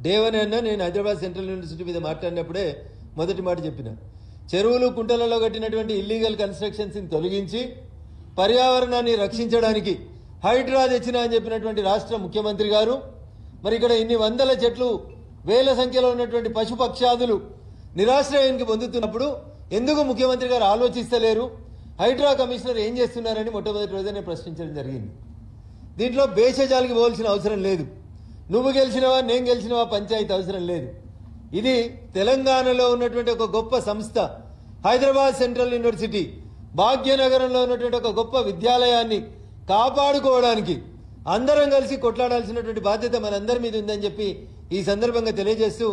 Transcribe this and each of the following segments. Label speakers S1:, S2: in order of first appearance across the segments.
S1: Day 1 అన్నా నేను Hyderabad central university మీద మాట్లాడినప్పుడే మొదటి మాట చెప్పిన, చెరువులు కుంటలలో కట్టినటువంటి ఇల్లీగల్ కన్స్ట్రక్షన్స్ని తొలగించి పర్యావరణాన్ని రక్షించడానికి హైడ్రా తెచ్చిన అని చెప్పినటువంటి రాష్ట్ర ముఖ్యమంత్రి గారు మరి ఇక్కడ ఇన్ని వందల చెట్లు వేల సంఖ్యలో ఉన్నటువంటి పశుపక్షాదులు నిరాశ్రయానికి పొందుతున్నప్పుడు ఎందుకు ముఖ్యమంత్రి గారు ఆలోచిస్తలేరు, హైడ్రా కమిషనర్ ఏం చేస్తున్నారని మొట్టమొదటి రోజునే ప్రశ్నించడం జరిగింది. దీంట్లో బేషజాలకి పోవాల్సిన అవసరం లేదు, నువ్వు గెలిచినవా నేను గెలిచినవా పంచాయతీ అవసరం లేదు. ఇది తెలంగాణలో ఉన్నటువంటి ఒక గొప్ప సంస్థ హైదరాబాద్ సెంట్రల్ యూనివర్సిటీ భాగ్యనగరంలో ఉన్నటువంటి ఒక గొప్ప విద్యాలయాన్ని కాపాడుకోవడానికి అందరం కలిసి కొట్లాడాల్సినటువంటి బాధ్యత మనందరి మీద ఉందని చెప్పి ఈ సందర్భంగా తెలియజేస్తూ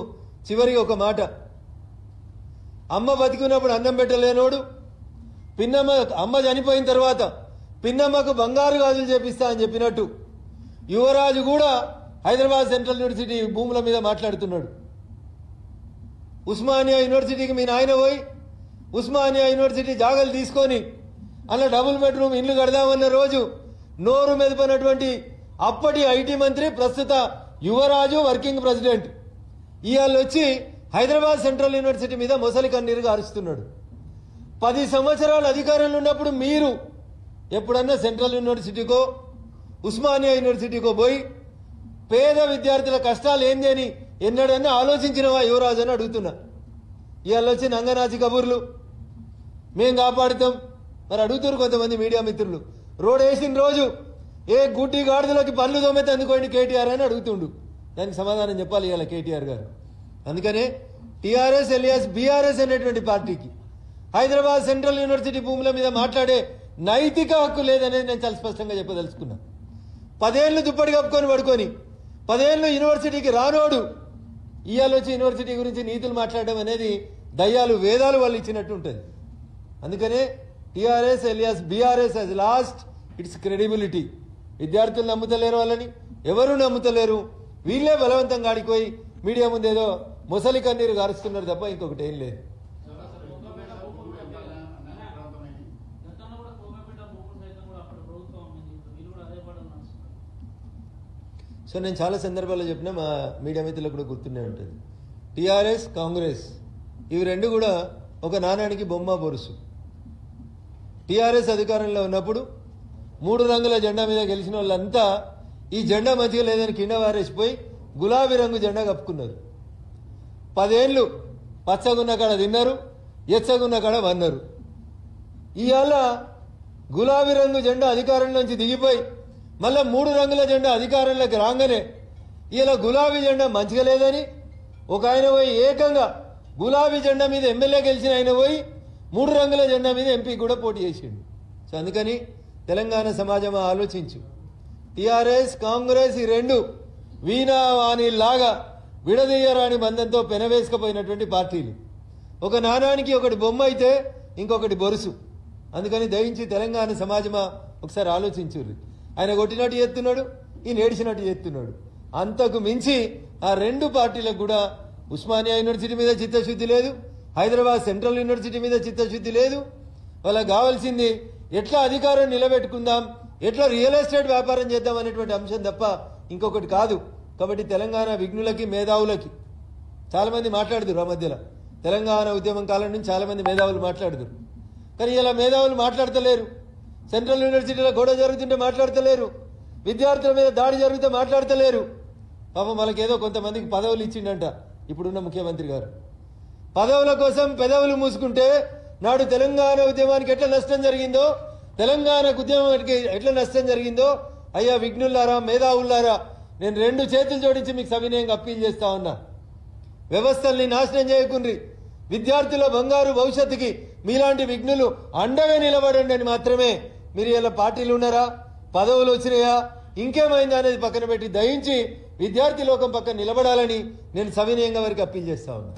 S1: చివరికి ఒక మాట, అమ్మ బతికున్నప్పుడు అన్నం పెట్టలేనోడు పిన్నమ్మ అమ్మ చనిపోయిన తర్వాత పిన్నమ్మకు బంగారు గాజులు చేపిస్తా అని చెప్పినట్టు యువరాజు కూడా హైదరాబాద్ సెంట్రల్ యూనివర్సిటీ భూముల మీద మాట్లాడుతున్నాడు. ఉస్మానియా యూనివర్సిటీకి మీ నాయన పోయి ఉస్మానియా యూనివర్సిటీ జాగాలు తీసుకొని అలా డబుల్ బెడ్రూమ్ ఇల్లు కడదామన్న రోజు నోరు మెదపనటువంటి అప్పటి ఐటీ మంత్రి ప్రస్తుత యువరాజు వర్కింగ్ ప్రెసిడెంట్ ఇవాళ వచ్చి హైదరాబాద్ సెంట్రల్ యూనివర్సిటీ మీద మొసలి కన్నీరుగా అరుస్తున్నాడు. 10 సంవత్సరాలు అధికారంలో ఉన్నప్పుడు మీరు ఎప్పుడన్నా సెంట్రల్ యూనివర్సిటీకో ఉస్మానియా యూనివర్సిటీకో పోయి పేద విద్యార్థుల కష్టాలు ఏంది అని ఎన్నడన్నా ఆలోచించినవా యువరాజు అని అడుగుతున్నా. ఇవాళ వచ్చి నంగనాచి కబుర్లు మేం కాపాడుతాం. మరి అడుగుతారు కొంతమంది మీడియా మిత్రులు, రోడ్ వేసిన రోజు ఏ గుడ్డి గాడిదలోకి పనులు తోమైతే అందుకోండి కేటీఆర్ అని అడుగుతుండు. దానికి సమాధానం చెప్పాలి ఇవాళ కేటీఆర్ గారు. అందుకనే టీఆర్ఎస్ ఎలియాస్ బీఆర్ఎస్ అనేటువంటి పార్టీకి హైదరాబాద్ సెంట్రల్ యూనివర్సిటీ భూముల మీద మాట్లాడే నైతిక హక్కు లేదనేది నేను చాలా స్పష్టంగా చెప్పదలుచుకున్నా. 10 ఏళ్ళు దుప్పటి కప్పుకొని పడుకొని 10 ఏళ్ళు యూనివర్సిటీకి రానోడు ఇవాళ వచ్చి యూనివర్సిటీ గురించి నీతులు మాట్లాడడం అనేది దయ్యాలు వేదాలు వాళ్ళు ఇచ్చినట్టు ఉంటుంది. అందుకనే TRS alias BRS Hess lost its credibility. విద్యార్థులు నమ్ముతలేరు, వాళ్ళని ఎవరు నమ్ముతలేరు. వీళ్ళే బలవంతంగా ఆడిపోయి మీడియా ముందేదో మొసలి కన్నీరు గారుస్తున్నారు తప్ప ఇంకొకటి ఏం లేదు. సో నేను చాలా సందర్భాల్లో చెప్పినా మా మీడియా మిత్రులకు కూడా గుర్తుండే ఉంటుంది. టీఆర్ఎస్ కాంగ్రెస్ ఇవి రెండు కూడా ఒక నాణానికి బొమ్మ బొరుసు. టీఆర్ఎస్ అధికారంలో ఉన్నప్పుడు 3 రంగుల జెండా మీద గెలిచిన వాళ్ళంతా ఈ జెండా మంచిగా లేదని కింద వారేసిపోయి గులాబీ రంగు జెండా కప్పుకున్నారు. 10 ఏళ్ళు పచ్చగున్న కాడ తిన్నారు, ఎచ్చగున్న కాడ వన్నారు. ఇవాళ గులాబీ రంగు జెండా అధికారంలోంచి దిగిపోయి మళ్ళా 3 రంగుల జెండా అధికారంలోకి రాగానే ఇలా గులాబీ జెండా మంచిగా లేదని ఒక ఆయన పోయి ఏకంగా గులాబీ జెండా మీద ఎమ్మెల్యే గెలిచిన ఆయన పోయి 3 రంగుల జెండా మీద ఎంపీ కూడా పోటీ చేసిండు. సో అందుకని తెలంగాణ సమాజం ఆలోచించు. టీఆర్ఎస్ కాంగ్రెస్ ఈ రెండు వీణావాణిలాగా విడదీయరాని బంధంతో పెనవేసుకుపోయినటువంటి పార్టీలు. ఒక నాణానికి ఒకటి బొమ్మ అయితే ఇంకొకటి బొరుసు. అందుకని దయించి తెలంగాణ సమాజమా ఒకసారి ఆలోచించుర్రి. ఆయన కొట్టినట్టు చేస్తున్నాడు, ఈయన ఏడిచినట్టు చేస్తున్నాడు. అంతకు మించి ఆ 2 పార్టీలకు కూడా ఉస్మానియా యూనివర్సిటీ మీద చిత్తశుద్ధి లేదు, హైదరాబాద్ సెంట్రల్ యూనివర్సిటీ మీద చిత్తశుద్ధి లేదు. వాళ్ళకి కావాల్సింది ఎట్లా అధికారం నిలబెట్టుకుందాం, ఎట్లా రియల్ ఎస్టేట్ వ్యాపారం చేద్దాం అనేటువంటి అంశం తప్ప ఇంకొకటి కాదు. కాబట్టి తెలంగాణ విఘ్నులకి మేధావులకి చాలా మంది మాట్లాడుతురు. ఆ మధ్యలో తెలంగాణ ఉద్యమం కాలం నుంచి చాలా మంది మేధావులు మాట్లాడుతురు. కానీ ఇలా మేధావులు మాట్లాడతలేరు. సెంట్రల్ యూనివర్సిటీలో గొడవ జరుగుతుంటే మాట్లాడతలేరు, విద్యార్థుల మీద దాడి జరిగితే మాట్లాడతలేరు. పాపం వాళ్ళకేదో కొంతమందికి పదవులు ఇచ్చిండంట ఇప్పుడున్న ముఖ్యమంత్రి గారు. పదవుల కోసం పెదవులు మూసుకుంటే నాడు తెలంగాణ ఉద్యమానికి ఎట్లా నష్టం జరిగిందో, తెలంగాణకు ఉద్యమానికి ఎట్లా నష్టం జరిగిందో, అయ్యా విఘ్నులారా మేధావులారా నేను 2 చేతులు జోడించి మీకు సవినయంగా అప్పీల్ చేస్తా ఉన్నా. వ్యవస్థల్ని నాశనం చేయకుండ్రి, విద్యార్థుల బంగారు భవిష్యత్తుకి మీలాంటి విఘ్నులు అండగా నిలబడండి అని మాత్రమే. మీరు ఇలా పార్టీలు ఉన్నారా, పదవులు వచ్చినాయా, ఇంకేమైందా అనేది పక్కన పెట్టి దయించి విద్యార్థి లోకం పక్కన నిలబడాలని నేను సవినయంగా వారికి అప్పీల్ చేస్తా ఉన్నా.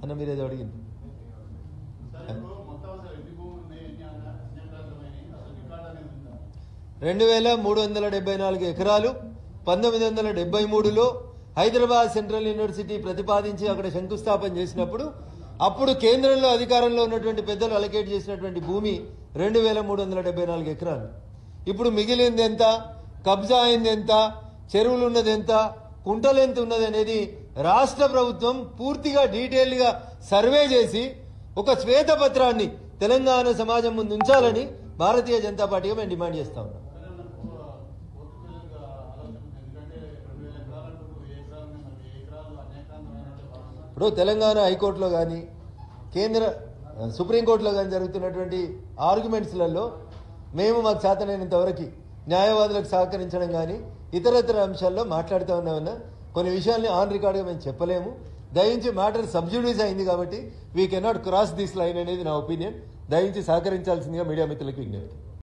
S1: అన్న మీరేదో అడిగింది. 2374 ఎకరాలు 1973లో హైదరాబాద్ సెంట్రల్ యూనివర్సిటీ ప్రతిపాదించి అక్కడ శంకుస్థాపన చేసినప్పుడు అప్పుడు కేంద్రంలో అధికారంలో ఉన్నటువంటి పెద్దలు అలకేట్ చేసినటువంటి భూమి 2374 ఎకరాలు. ఇప్పుడు మిగిలింది ఎంత, కబ్జా అయింది ఎంత, చెరువులు ఉన్నది ఎంత, కుంటలు ఎంత ఉన్నది అనేది రాష్ట్ర ప్రభుత్వం పూర్తిగా డీటెయిల్గా సర్వే చేసి ఒక శ్వేతపత్రాన్ని తెలంగాణ సమాజం ముందు ఉంచాలని భారతీయ జనతా పార్టీగా మేము డిమాండ్ చేస్తా ఉన్నాం. ఇప్పుడు తెలంగాణ హైకోర్టులో కానీ కేంద్ర సుప్రీంకోర్టులో కానీ జరుగుతున్నటువంటి ఆర్గ్యుమెంట్స్లలో మేము మాకు చేతనైనంత వరకు న్యాయవాదులకు సహకరించడం కానీ ఇతరత్ర అంశాల్లో మాట్లాడుతూ ఉన్నామన్నా కొన్ని విషయాల్ని ఆన్ రికార్డుగా మేము చెప్పలేము. దయించి మ్యాటర్ సబ్జుడీస్ అయింది కాబట్టి we cannot cross this line అనేది నా ఒపీనియన్. దయించి సహకరించాల్సిందిగా మీడియా మిత్రులకు విజ్ఞప్తి.